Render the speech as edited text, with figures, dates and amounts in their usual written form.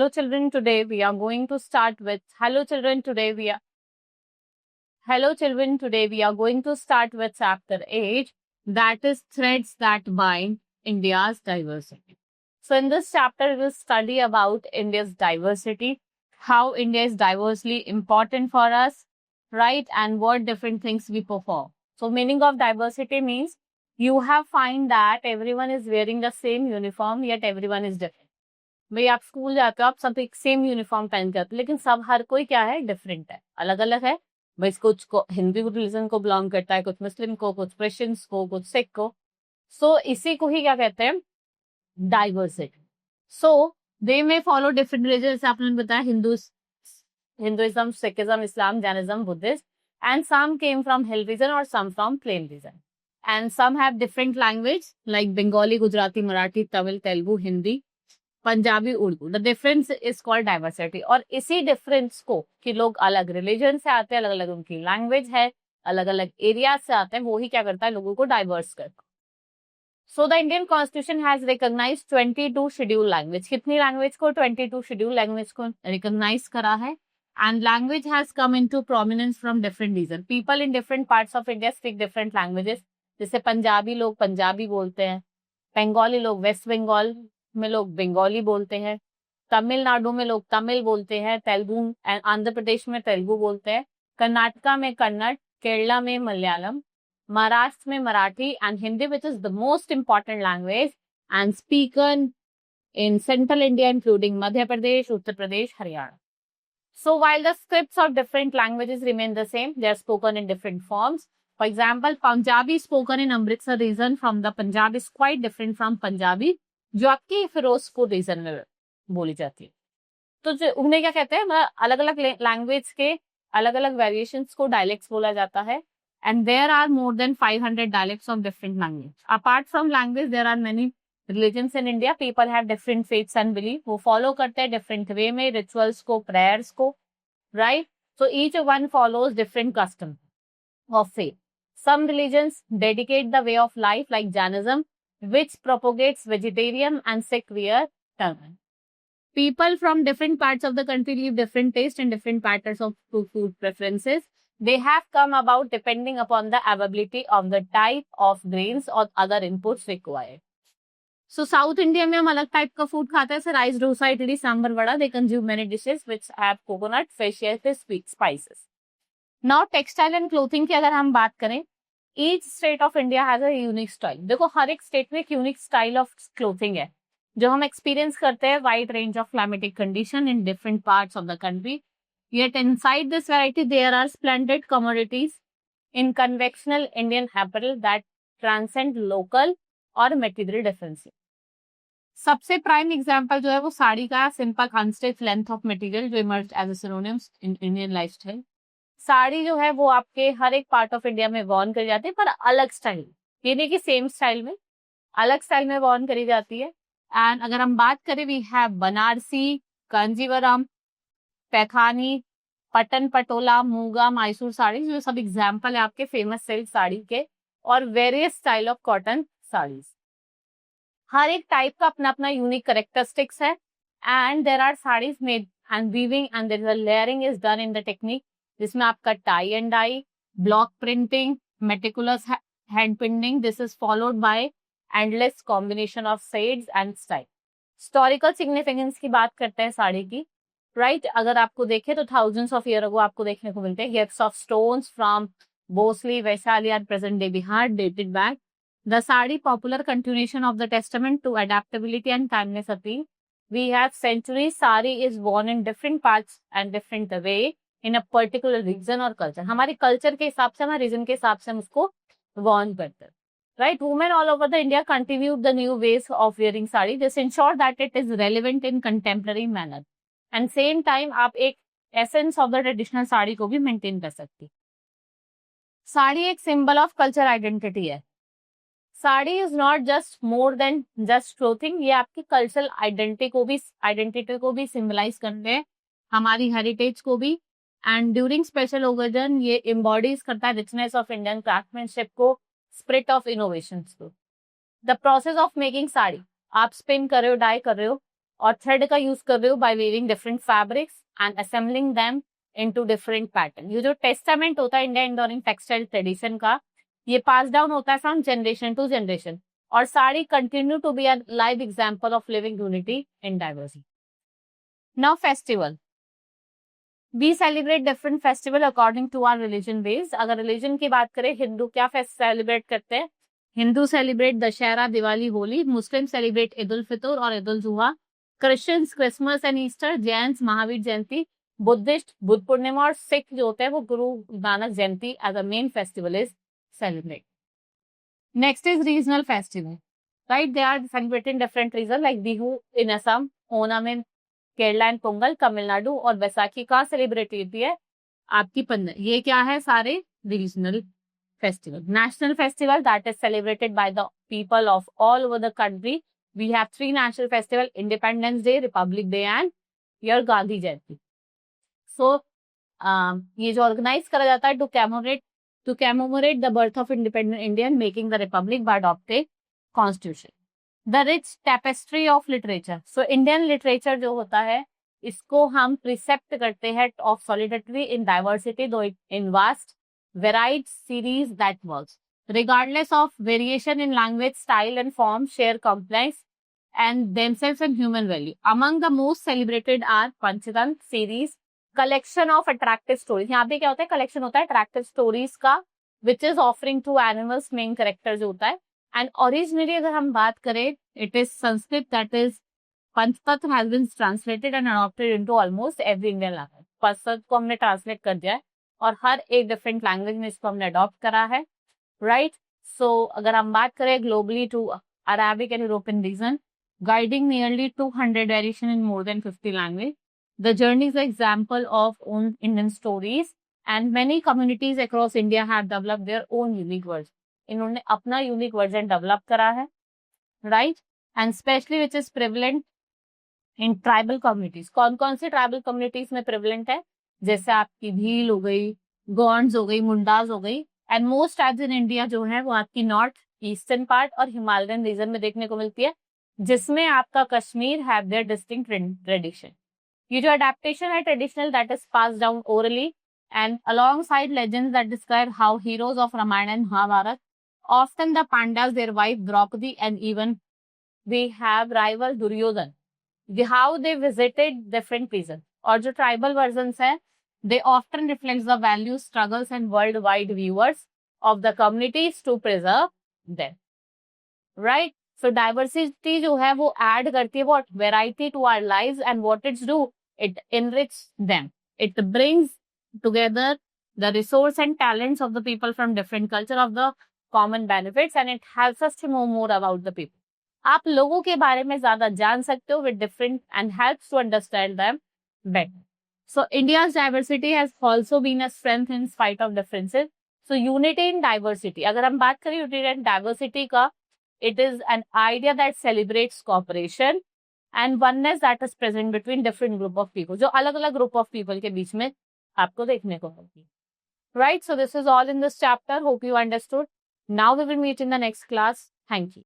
Hello children, today we are going to start with Hello children, today we are going to start with chapter 8, that is threads that bind India's diversity. So in this chapter we'll study about India's diversity, how India is diversely important for us, right? And what different things we perform. So meaning of diversity means you have find that everyone is wearing the same uniform yet everyone is different. भाई आप school जाते हो, आप सब एक same uniform पहन के आते हो, लेकिन सब हर कोई क्या है, डिफरेंट है, अलग अलग है. भाई कुछ को हिंदू रिलीजन को बिलोंग करता है, कुछ मुस्लिम को, कुछ क्रिश्चियंस को, कुछ सिख को. सो इसी को ही क्या कहते हैं, डाइवर्सिटी. सो दे में फॉलो डिफरेंट रिलीजन, जैसे आपने बताया Hinduism, Sikhism, Islam, Jainism, Buddhist, and some came from hill region और some from plain region, and some have different language like Bengali, Gujarati, Marathi, Tamil, Telugu, Hindi, Punjabi, Urdu. The difference is called diversity. और इसी डिफरेंस को कि लोग अलग रिलीजन से आते हैं, अलग अलग उनकी लैंग्वेज है, अलग अलग एरिया से आते हैं, वो ही क्या करता है, लोगों को डाइवर्स करता है. So the Indian constitution has recognised 22 schedule language. कितनी लैंग्वेज को, 22 शेड्यूल लैंग्वेज को रिकॉग्नाइज करा है. And language has come into prominence from different region. People in different parts of India speak different languages. जैसे पंजाबी लोग पंजाबी बोलते हैं, बंगाली लोग वेस्ट बंगाल में लोग बंगाली बोलते हैं, तमिलनाडु में लोग तमिल बोलते हैं, तेलुगु एंड आंध्र प्रदेश में तेलुगु बोलते हैं, कर्नाटका में कन्नड़, केरला में मलयालम, महाराष्ट्र में Marathi, and Hindi which is the most important language and spoken in central India including Madhya Pradesh, Uttar Pradesh, Haryana. So while the scripts of different languages remain the same, they are spoken in different forms. For example, Punjabi spoken in Amritsar region from the Punjab is quite different from Punjabi जो आपकी Firozpur reason में बोली जाती है. तो जो उन्हें क्या कहते हैं, अलग अलग लैंग्वेज के अलग अलग वेरिएशंस को डायलेक्ट्स बोला जाता है. And there are more than 500 dialects of different language. Apart from language there are many religions in India. People have different faiths and belief. वो फॉलो करते हैं डिफरेंट वे में रिचुअल्स को, प्रेयर्स को, right. So each one follows different custom of faith. Some religions dedicate the way of life like Jainism which propagates vegetarian and Sikh wear turban. People from different parts of the country live different taste and different patterns of food preferences. They have come about depending upon the availability of the type of grains or other inputs required. So South India में हम अलग type का food खाते हैं, जैसे rice, dosa, idli, sambar, vada. They consume many dishes which have coconut, fish, sweet spices. Now textile and clothing की अगर हम बात करें, Each state of India has a unique style. देखो हर एक स्टेट में एक यूनिक स्टाइल ऑफ क्लोथिंग है जो हम एक्सपीरियंस करते हैं. Wide range of climatic condition in different parts of the country. Yet inside this variety there are splendid commodities in conventional Indian apparel that transcend local और material differences. सबसे prime example जो है वो साड़ी का simple unstitch length of material जो emerge as a synonyms in Indian lifestyle. Sari जो है वो आपके हर एक पार्ट ऑफ इंडिया में वॉर्न करी जाती है, पर अलग स्टाइल, ये नहीं कि सेम स्टाइल में, अलग स्टाइल में वॉर्न करी जाती है. एंड अगर हम बात करें, वी हैव बनारसी, कांजीवरम, पैठानी, पटन पटोला, मूगा, मैसूर साड़ी, जो सब एग्जाम्पल है आपके फेमस सिल्क साड़ी के, और various style of cotton saris. हर एक टाइप का अपना अपना यूनिक करेक्टरिस्टिक्स है. And there are saris made and weaving and there is a layering is done in the technique, जिसमें आपका tie and dye, block printing, meticulous hand pinning, this is followed by endless combination of shades and style. Historical significance की बात करते हैं साड़ी की, right. अगर आपको देखें तो थाउजेंड्स ऑफ ईयर अगो आपको देखने को मिलते हैं gifts of stones from Bhosli, Vaishali and present day Bihar dated back. The sari popular continuation of the testament to adaptability and timeless appeal. We have centuries. Sari is worn in different parts and different way in a particular region और culture. हमारे culture के हिसाब से, हमारे reason के हिसाब से हम उसको वॉर्न करते हैं, right. Women all over the India contribute the new ways of wearing sari. This ensure that it is relevant in contemporary manner and same time आप एक essence of the traditional sari को भी मेंटेन कर सकती. साड़ी एक सिंबल ऑफ कल्चर आइडेंटिटी है. Sari is not just more than just clothing. ये आपकी कल्चरल आइडेंटिटी को भी सिंबलाइज करते हैं, हमारी हेरिटेज को भी. एंड ड्यूरिंग स्पेशल ओकेजन ये एम्बॉडीज करता है रिचनेस ऑफ इंडियन क्राफ्टमैनशिप को, स्पिरिट ऑफ इनोवेशन को. The process of making sari, आप स्पिन कर रहे हो, डाई कर रहे हो, और थ्रेड का यूज कर रहे हो by weaving different fabrics and assembling them into different pattern. ये जो टेस्टामेंट होता है इंडिया इंडोरिंग टेक्सटाइल ट्रेडिशन का, ये पास डाउन होता है फ्रॉम जनरेशन टू जनरेशन, और sari continue to be a live example of living unity in diversity. Now festival, we celebrate different festival according to our religion based. अगर religion की बात करें, हिंदू क्या फेस्ट सेलिब्रेट करते हैं? Hindu celebrate Dussehra, Diwali, Holi. Muslim celebrate Eid ul Fitr और Eid ul Zuha. Christians Christmas and Easter. Jains Mahavir Jayanti. Buddhist Buddha Purnima. और सिख जो होते हैं वो गुरु नानक जयंती as a main festival is celebrate. Next is regional festival, right? They are celebrated in different region like Bihu in Assam, Onam in Kerala and Pongal Tamil Nadu, और बैसाखी कहाँ सेलिब्रेट होती है? आपकी पंजाब। ये क्या है? सारे regional festival. National festival that is celebrated by the people of all over the country. We have 3 national festival, independence day, republic day and your Gandhi Jayanti. So ये जो ऑर्गेनाइज करा जाता है to commemorate the birth of independent India and making the republic by adopted constitution. The rich tapestry of literature, so Indian literature जो होता है इसको हम प्रिसेप्ट करते हैं of solidity in diversity, though in vast varied series that works regardless of variation in language, style and form, share complex and themselves and human value. Among the most celebrated are Panchatantra series, collection of attractive stories. यहाँ पे क्या होता है? Collection होता है attractive stories का, which is offering to animals main character जो होता है। एंड ओरिजिनली अगर हम बात करें, it is Sanskrit, that is Panchatantra has been translated and adopted into almost every Indian language. Panchatantra को हमने ट्रांसलेट कर दिया है और हर एक डिफरेंट लैंग्वेज में इसको हमने अडॉप्ट करा है, राइट? सो अगर हम बात करें globally to Arabic and European region, guiding nearly 200 variation in more than 50 language. The journey is an example of own Indian stories and many communities across India have developed their own unique words. इन्होंने अपना unique version develop करा है, right? And specially which is prevalent in tribal communities. कौन कौन सी tribal communities में prevalent है? जैसे आपकी भील हो गई, गौंड्स हो गई, मुंडाज हो गई, and most tribes in India जो है वो आपकी नॉर्थ ईस्टर्न पार्ट और हिमालयन रीजन में देखने को मिलती है, जिसमें आपका Kashmir have their distinct tradition. ये जो अडेप्टेशन है traditional, that is pass down orally and alongside legends that describe how heroes of Ramayana and Mahabharata, often the Pandavas, their wife Draupadi, and even we have rival Duryodhan, how they visited different places. और जो tribal versions है, they often reflects the values, struggles and worldwide viewers of the communities to preserve them, right? So diversity जो है वो add करती है what variety to our lives, and what it do, it enrich them, it brings together the resource and talents of the people from different culture of the common benefits, and it helps us to know more about the people. आप लोगों के बारे में ज्यादा जान सकते हो with different and helps to understand them better. So India's diversity has also been a strength in spite of differences. So unity in diversity, अगर हम बात करें unity and diversity का, it is an idea that celebrates cooperation and oneness that is present between different group of people, जो अलग अलग group of people के बीच में आपको देखने को मिलती है, right? So this is all in this chapter, hope you understood. Now we will meet in the next class. Thank you.